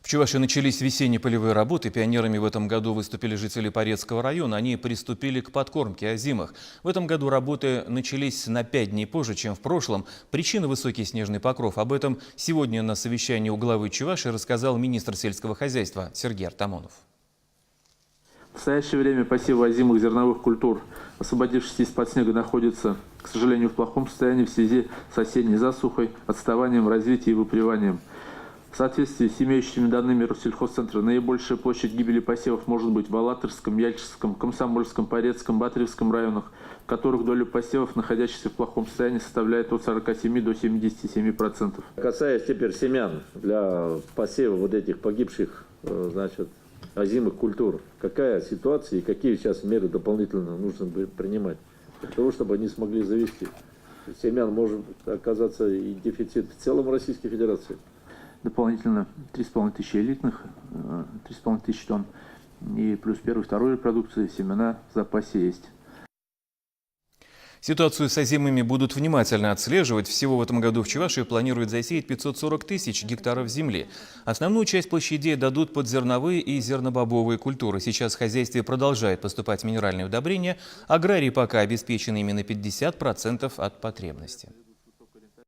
В Чувашии начались весенние полевые работы. Пионерами в этом году выступили жители Порецкого района. Они приступили к подкормке озимых. В этом году работы начались на 5 дней позже, чем в прошлом. Причина – высокий снежный покров. Об этом сегодня на совещании у главы Чувашии рассказал министр сельского хозяйства Сергей Артамонов. В настоящее время посевы озимых зерновых культур, освободившиеся из-под снега, находятся, к сожалению, в плохом состоянии в связи с осенней засухой, отставанием в развитии и выприванием. В соответствии с имеющими данными Россельхозцентра, наибольшая площадь гибели посевов может быть в Алатырском, Яльчевском, Комсомольском, Порецком, Батаревском районах, в которых доля посевов, находящихся в плохом состоянии, составляет от 47 до 77%. Касаясь теперь семян для посева вот этих погибших, озимых культур, какая ситуация и какие сейчас меры дополнительно нужно принимать для того, чтобы они смогли завести? Семян может оказаться и дефицит в целом Российской Федерации. Дополнительно 3,5 тысячи элитных, 3,5 тысячи тонн и плюс первой и второй продукции, семена в запасе есть. Ситуацию с озимыми будут внимательно отслеживать. Всего в этом году в Чувашии планируют засеять 540 тысяч гектаров земли. Основную часть площадей дадут под зерновые и зернобобовые культуры. Сейчас в хозяйстве продолжает поступать минеральные удобрения. Аграрии пока обеспечены именно 50% от потребности.